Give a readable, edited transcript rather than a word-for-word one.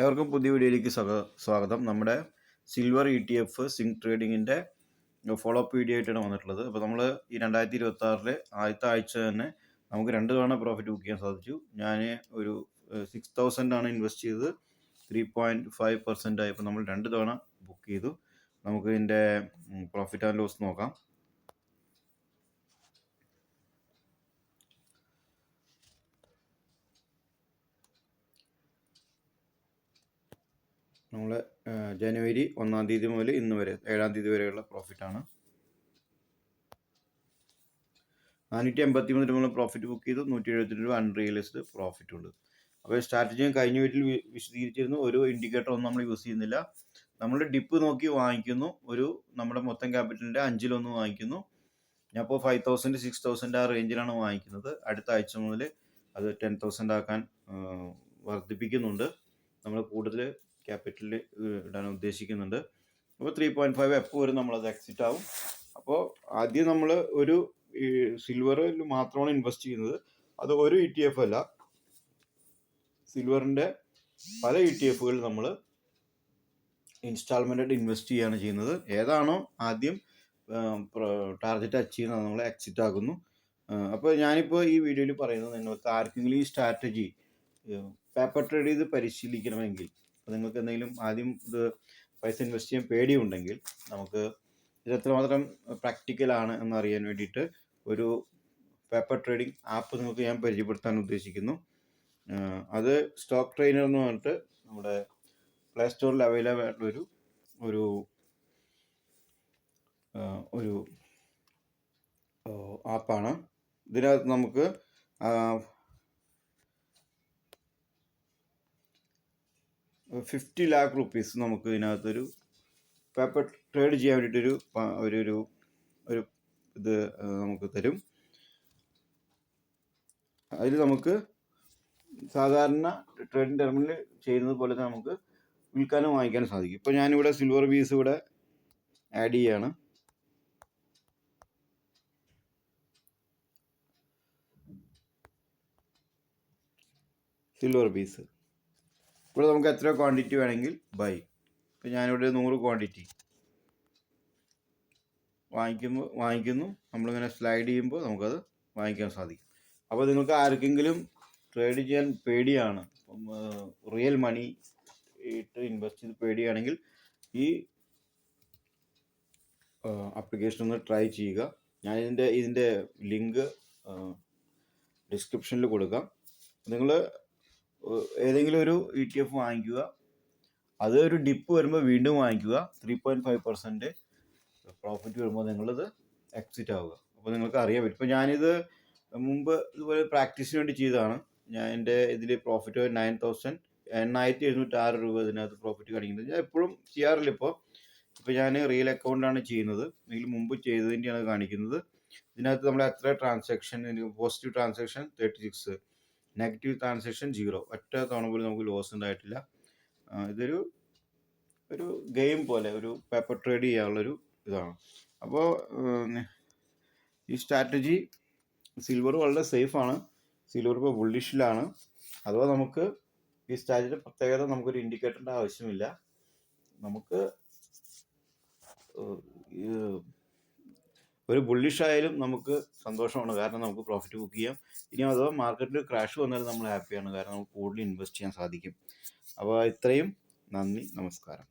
ഏവർക്കും പുതിയ വീഡിയോയിലേക്ക് സ്വാഗതം. നമ്മുടെ സിൽവർ ETF സിങ്ക് ട്രേഡിങ്ങിൻ്റെ ഫോളോ അപ്പ് വീഡിയോ ആയിട്ടാണ് വന്നിട്ടുള്ളത്. അപ്പോൾ നമ്മൾ ഈ 2026 ആദ്യത്തെ ആഴ്ച തന്നെ നമുക്ക് 2 തവണ പ്രോഫിറ്റ് ബുക്ക് ചെയ്യാൻ സാധിച്ചു. ഞാൻ ഒരു 6000 ആണ് ഇൻവെസ്റ്റ് ചെയ്തത്. 3.5% ആയപ്പോൾ നമ്മൾ 2 തവണ ബുക്ക് ചെയ്തു. നമുക്ക് ഇതിൻ്റെ പ്രോഫിറ്റ് ആൻഡ് ലോസ് നോക്കാം. നമ്മൾ ജനുവരി 1-ാം തീയതി മുതൽ ഇന്ന് വരെ 7-ാം തീയതി വരെയുള്ള പ്രോഫിറ്റാണ്. 483 നമ്മൾ പ്രോഫിറ്റ് ബുക്ക് ചെയ്തു. 172 രൂപ അൺറിയലൈസ്ഡ് പ്രോഫിറ്റ് ഉണ്ട്. അപ്പോൾ സ്ട്രാറ്റജി കഴിഞ്ഞ വീട്ടിൽ വിശദീകരിച്ചിരുന്നു. ഒരു ഇൻഡിക്കേറ്റർ ഒന്നും നമ്മൾ യൂസ് ചെയ്യുന്നില്ല. നമ്മൾ ഡിപ്പ് നോക്കി വാങ്ങിക്കുന്നു. നമ്മുടെ മൊത്തം ക്യാപിറ്റലിൻ്റെ 5-1 വാങ്ങിക്കുന്നു. ഞാൻ ഇപ്പോൾ 5000 6000 ആ റേഞ്ചിലാണ് വാങ്ങിക്കുന്നത്. അടുത്ത ആഴ്ച മുതൽ അത് 10,000 ആക്കാൻ വർദ്ധിപ്പിക്കുന്നുണ്ട്. നമ്മൾ കൂടുതൽ ക്യാപിറ്റലിൽ ഇടാൻ ഉദ്ദേശിക്കുന്നുണ്ട്. അപ്പോൾ 3.5 എപ്പോൾ വരും നമ്മളത് എക്സിറ്റ് ആവും. അപ്പോൾ ആദ്യം നമ്മൾ ഒരു സിൽവറിൽ മാത്രമാണ് ഇൻവെസ്റ്റ് ചെയ്യുന്നത്. അത് ഒരു ETF അല്ല, സിൽവറിൻ്റെ പല ETF നമ്മൾ ഇൻസ്റ്റാൾമെൻ്റായിട്ട് ഇൻവെസ്റ്റ് ചെയ്യുകയാണ് ചെയ്യുന്നത്. ഏതാണോ ആദ്യം ടാർഗറ്റ് അച്ചീവ് ചെയ്യുന്നത് നമ്മൾ എക്സിറ്റ് ആകുന്നു. അപ്പോൾ ഞാനിപ്പോൾ ഈ വീഡിയോയിൽ പറയുന്നത്, നിങ്ങൾക്ക് ആർക്കെങ്കിലും ഈ സ്ട്രാറ്റജി പേപ്പർ ട്രേഡ് ചെയ്ത് പരിശീലിക്കണമെങ്കിൽ, അപ്പോൾ നിങ്ങൾക്ക് എന്തെങ്കിലും ആദ്യം ഇത് പൈസ ഇൻവെസ്റ്റ് ചെയ്യാൻ പേടിയുണ്ടെങ്കിൽ, നമുക്ക് ഇത് എത്രമാത്രം പ്രാക്ടിക്കലാണ് എന്നറിയാൻ വേണ്ടിയിട്ട് ഒരു പേപ്പർ ട്രേഡിംഗ് ആപ്പ് നിങ്ങൾക്ക് ഞാൻ പരിചയപ്പെടുത്താൻ ഉദ്ദേശിക്കുന്നു. അത് സ്റ്റോക്ക് ട്രെയിനർ എന്ന് പറഞ്ഞിട്ട് നമ്മുടെ പ്ലേ സ്റ്റോറിൽ അവൈലബിൾ ആയിട്ടുള്ളൊരു ഒരു ആപ്പാണ്. ഇതിനകത്ത് നമുക്ക് 50 lakh rupees നമുക്ക് ഇതിനകത്തൊരു പേപ്പർ ട്രേഡ് ചെയ്യാൻ വേണ്ടിയിട്ടൊരു ഇത് നമുക്ക് തരും. അതിൽ നമുക്ക് സാധാരണ ട്രേഡിംഗ് ടെർമിനൽ ചെയ്യുന്നത് പോലെ തന്നെ നമുക്ക് വിൽക്കാനും വാങ്ങിക്കാനും സാധിക്കും. ഇപ്പോൾ ഞാനിവിടെ സിൽവർ പീസ് ഇവിടെ ആഡ് ചെയ്യാണ്. സിൽവർ പീസ് ഇവിടെ നമുക്ക് എത്ര ക്വാണ്ടിറ്റി വേണമെങ്കിൽ ബൈ. ഇപ്പോൾ ഞാനിവിടെ 100 ക്വാണ്ടിറ്റി വാങ്ങിക്കുന്നു. നമ്മളിങ്ങനെ സ്ലൈഡ് ചെയ്യുമ്പോൾ നമുക്കത് വാങ്ങിക്കാൻ സാധിക്കും. അപ്പോൾ നിങ്ങൾക്ക് ആർക്കെങ്കിലും ട്രേഡ് ചെയ്യാൻ പേടിയാണ്, റിയൽ മണി ഇട്ട് ഇൻവെസ്റ്റ് ചെയ്ത് പേടിയാണെങ്കിൽ ഈ ആപ്ലിക്കേഷൻ ഒന്ന് ട്രൈ ചെയ്യുക. ഞാൻ ഇതിൻ്റെ ലിങ്ക് ഡിസ്ക്രിപ്ഷനിൽ കൊടുക്കാം. നിങ്ങൾ ഏതെങ്കിലും ഒരു ETF വാങ്ങിക്കുക, അത് ഒരു ഡിപ്പ് വരുമ്പോൾ വീണ്ടും വാങ്ങിക്കുക. 3.5% പ്രോഫിറ്റ് വരുമ്പോൾ നിങ്ങളത് എക്സിറ്റ് ആവുക. അപ്പോൾ നിങ്ങൾക്ക് അറിയാൻ പറ്റും. ഇപ്പോൾ ഞാനിത് മുമ്പ് ഇതുപോലെ പ്രാക്ടീസിന് വേണ്ടി ചെയ്തതാണ്. ഞാൻ എൻ്റെ ഇതിൽ പ്രോഫിറ്റ് 8,706 രൂപ ഇതിനകത്ത് പ്രോഫിറ്റ് കാണിക്കുന്നത്. ഞാൻ എപ്പോഴും ചെയ്യാറില്ല. ഇപ്പോൾ ഞാൻ റിയൽ അക്കൗണ്ടാണ് ചെയ്യുന്നത്. ഇതിൽ മുമ്പ് ചെയ്തതിൻ്റെയാണ് കാണിക്കുന്നത്. ഇതിനകത്ത് നമ്മൾ എത്ര transaction, positive transaction 36, negative transaction 0. ഒറ്റ തവണ പോലും നമുക്ക് ലോസ് ഉണ്ടായിട്ടില്ല. ഇതൊരു ഗെയിം പോലെ, ഒരു പേപ്പർ ട്രേഡ് ചെയ്യാനുള്ളൊരു ഇതാണ്. അപ്പോൾ ഈ സ്ട്രാറ്റജി സിൽവർ വളരെ സേഫാണ്. സിൽവർ ഇപ്പോൾ ബുള്ളിഷിലാണ്. അഥവാ നമുക്ക് ഈ സ്ട്രാറ്റജിയുടെ പ്രത്യേകത, നമുക്കൊരു ഇൻഡിക്കേറ്ററിൻ്റെ ആവശ്യമില്ല. നമുക്ക് ഒരു ബുള്ളിഷ് ആയാലും നമുക്ക് സന്തോഷമാണ്, കാരണം നമുക്ക് പ്രോഫിറ്റ് ബുക്ക് ചെയ്യാം. ഇനി അഥവാ മാർക്കറ്റിൽ ക്രാഷ് വന്നാലും നമ്മൾ ഹാപ്പിയാണ്, കാരണം നമുക്ക് കൂടുതൽ ഇൻവെസ്റ്റ് ചെയ്യാൻ സാധിക്കും. അപ്പോൾ ഇത്രയും. നന്ദി, നമസ്കാരം.